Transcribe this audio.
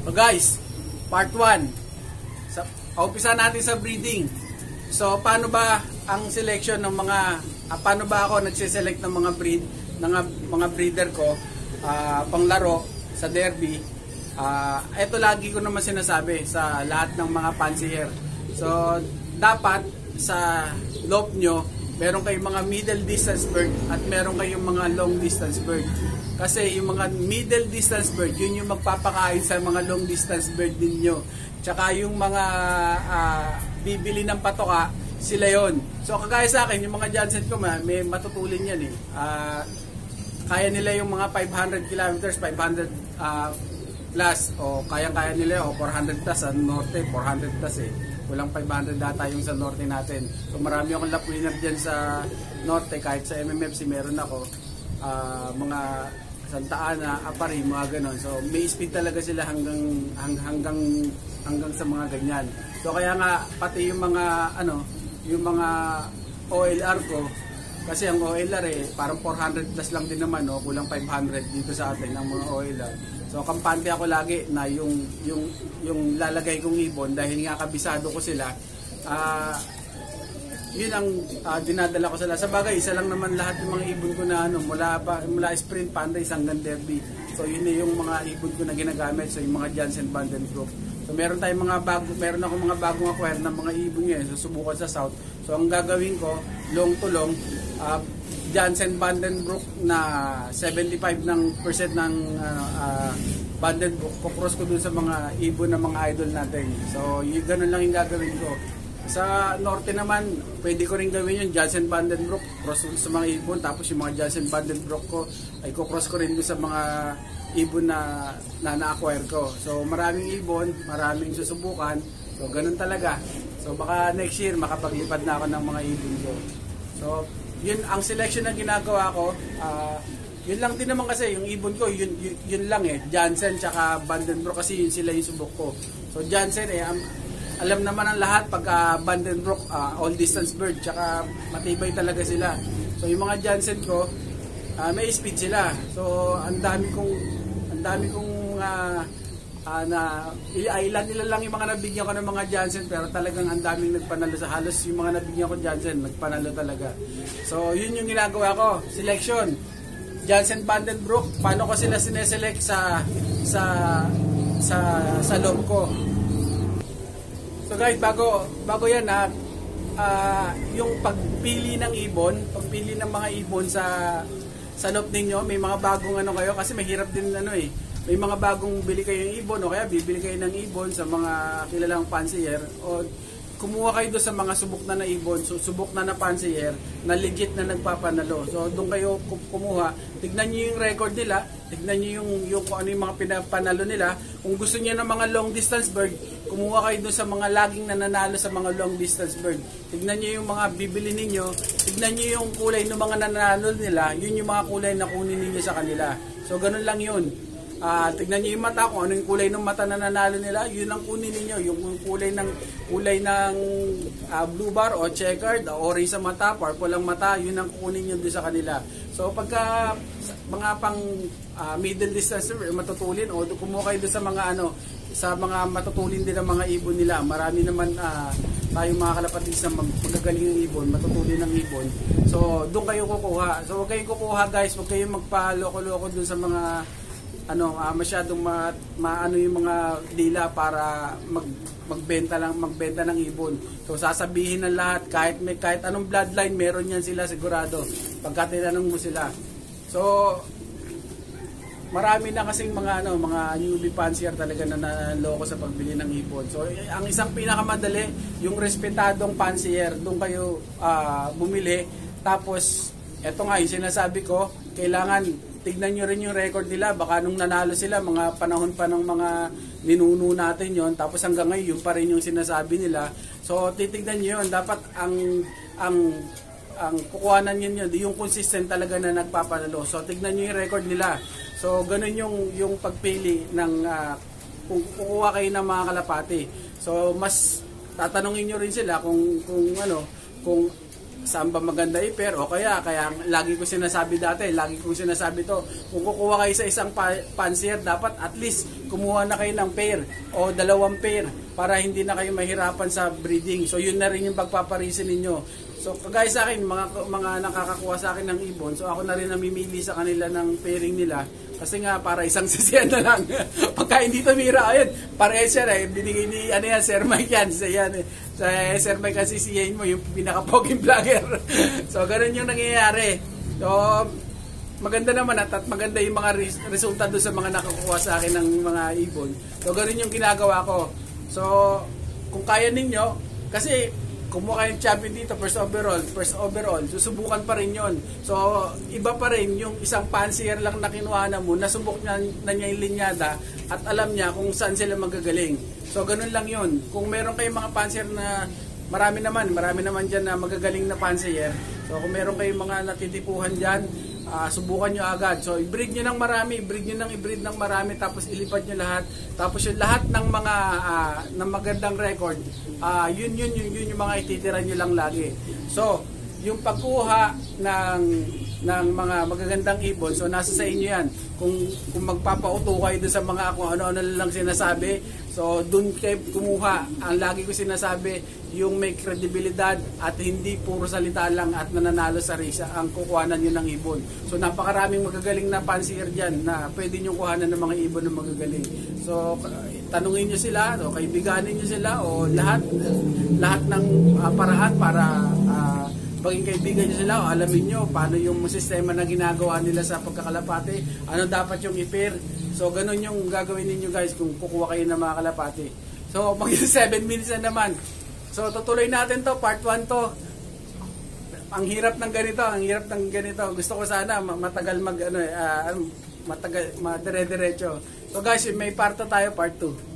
So guys, part 1. Umpisa natin sa breeding. So paano ba ang selection ng mga paano ba ako nagse-select ng mga mga breeder ko panglaro sa derby? Ito lagi ko naman sinasabi sa lahat ng mga fancier. So dapat sa loop nyo meron kayong mga middle distance bird at meron kayong mga long distance bird. Kasi yung mga middle distance bird, yun yung magpapakain sa mga long distance bird ninyo. Tsaka yung mga bibili ng patoka, sila yon. So kagaya sa akin, yung mga Jansen ko, may matutulin yan eh. Kaya nila yung mga 500 kilometers, 500 plus, o kaya nila o 400 plus sa norte, 400 plus eh. Walang 500 data yung sa norte natin. So marami akong lap winner dyan sa norte, kahit sa MMFC meron ako. Mga Santa Ana, Apari, mga ganon. So may speed talaga sila hanggang sa mga ganyan. So kaya nga pati yung mga yung mga OLR ko, kasi ang OLR parang 400 plus lang din naman, no? Kulang 500 dito sa atin ng mga OLR. So kampante ako lagi na yung lalagay kong ibon dahil nga kabisado ko sila. Yun ang dinadala ko sila. Sa bagay, isa lang naman lahat yung mga ibon ko na mula sprint pandays hanggang derby. So yun yung mga ibon ko na ginagamit. So yung mga Jansen Vandenbroek. So meron akong mga bagong acquire ng mga ibon ngayon. So subukan sa south. So ang gagawin ko, long to long, Jansen Vandenbroek na 75% ng Vandenbroek, cross ko dun sa mga ibon ng mga idol natin. So ganun lang yung gagawin ko. Sa norte naman, pwede ko rin gawin yung Jansen Vandenbroek, cross sa mga ibon. Tapos yung mga Jansen Vandenbroek ko, ay cross ko rin dun sa mga ibon na na-acquire ko. So maraming ibon, maraming susubukan. So ganun talaga. So baka next year makapaglipad na ako ng mga ibon ko. So yun ang selection na ginagawa ko. Yun lang din naman kasi yung ibon ko, yun lang Jansen tsaka Vandenbroek kasi yun sila yung subok ko. So Jansen alam naman ang lahat pagka Vandenbroek all distance bird tsaka matibay talaga sila. So yung mga Jansen ko may speed sila. So ang dami kong ilan lang yung mga nabigyan ko ng mga Jansen, pero talagang ang daming nagpanalo sa halos yung mga nabigyan ko Jansen nagpanalo talaga. So yun yung ginagawa ko, selection Jansen Vandenbroek. Paano ko sila sineselect sa loob ko. So guys, bago yan yung pagpili ng mga ibon sa loob ninyo, may mga bagong kayo kasi mahirap din may mga bagong bili kayong ibon o kaya bibili kayo ng ibon sa mga kilalang fancier o kumuha kayo doon sa mga subok na ibon, subok na fancier na legit na nagpapanalo. So doon kayo kumuha, tignan niyo yung record nila, tignan niyo yung kung ano yung mga pinapanalo nila. Kung gusto niyo ng mga long distance bird, kumuha kayo doon sa mga laging nananalo sa mga long distance bird. Tignan niyo yung mga bibili ninyo, tignan niyo yung kulay ng mga nananalo nila, yun yung mga kulay na kunin niyo sa kanila. So ganun lang yun. Tignan niyo yung mata, kung ano yung kulay ng mata na nanalo nila, yun ang kunin niyo. Yung kulay ng blue bar o checkered, orange sa mata, purple ang mata, yun ang kunin niyo doon sa kanila. So pagka mga pang middle distance matutulin o kumuha kayo doon sa mga matutulin din ng mga ibon nila. Marami naman tayong mga kalapatids na magagaling ng ibon, matutulin ng ibon. So doon kayo kukuha. So huwag kayong kukuha guys, huwag kayong magpaloko-loko doon sa mga masyadong yung mga dila para magbenta ng ibon. So sasabihin ng lahat, kahit anong bloodline meron yan sila sigurado pagka tinanong mo sila. So marami na kasing mga newbie fancier talaga na naloko sa pagbili ng ibon. So ang isang pinakamadali, yung respetadong fancier, doon kayo bumili. Tapos eto nga yung sinasabi ko, kailangan tignan nyo rin yung record nila. Baka nung nanalo sila, mga panahon pa ng mga ninuno natin yon, tapos hanggang ngayon yun pa rin yung sinasabi nila. So titignan nyo yun. Dapat ang kukuhanan nyo yung consistent talaga na nagpapanalo. So tignan nyo yung record nila. So ganun yung pagpili ng kung kukuha kayo ng mga kalapati. So mas tatanungin nyo rin sila kung saan ba maganda i-pair o kaya lagi ko sinasabi dati, lagi kong sinasabi to, kung kukuha kayo sa isang pansier, dapat at least kumuha na kayo ng pair o 2 pair para hindi na kayo mahirapan sa breeding. So yun na rin yung pagpaparisin ninyo. So kagaya sa akin, mga nakakakuha sa akin ng ibon, so ako na rin namimili sa kanila ng pairing nila kasi nga para isang sisiyan na lang. Pagka hindi tumira, ayun, para sir binigay ni Sir Mike yan, sa Sir Mike kasi siyahin mo yung pinaka-poging vlogger. So ganun yung nangyayari. So maganda naman at maganda yung mga resulta doon sa mga nakakuha sa akin ng mga ibon. So ganun yung ginagawa ko. So kung kaya ninyo, kasi kumuha kayong champion dito, first overall, susubukan pa rin yon. So, iba pa rin yung isang pansier lang na kinuha na mo, nasubok na niya yung linyada at alam niya kung saan sila magagaling. So, ganun lang yon. Kung meron kayong mga pansier na marami naman dyan na magagaling na pansier. So, kung meron kayong mga natitipuhan dyan, subukan nyo agad. So, i-breed nyo ng marami, i-breed ng marami, tapos ilipad nyo lahat. Tapos yung lahat ng mga ng magandang record, yun yung mga ititira nyo lang lagi. So, yung pagkuha ng mga magagandang ibon, so nasa sa inyo yan. Kung magpapauto kayo doon sa mga kung ano-ano lang sinasabi, so doon kayo kumuha. Ang lagi ko sinasabi, yung may kredibilidad at hindi puro salita lang at nananalo sa race ang kukuhanan nyo ng ibon. So napakaraming magagaling na pansier dyan na pwede nyo kuhanan ng mga ibon na magagaling. So tanungin nyo sila, o kaibiganin nyo sila, o lahat ng paraan para maging kaibigan nyo sila, o alamin nyo paano yung sistema na ginagawa nila sa pagkakalapate, ano dapat yung i-pair. So ganun yung gagawin ninyo guys kung kukuha kayo ng mga kalapate. So mag 7 minutes na naman. So tutuloy natin to, part 1 to. Ang hirap ng ganito, Gusto ko sana matagal matagal madire-diretso. So guys, may part tayo, part 2.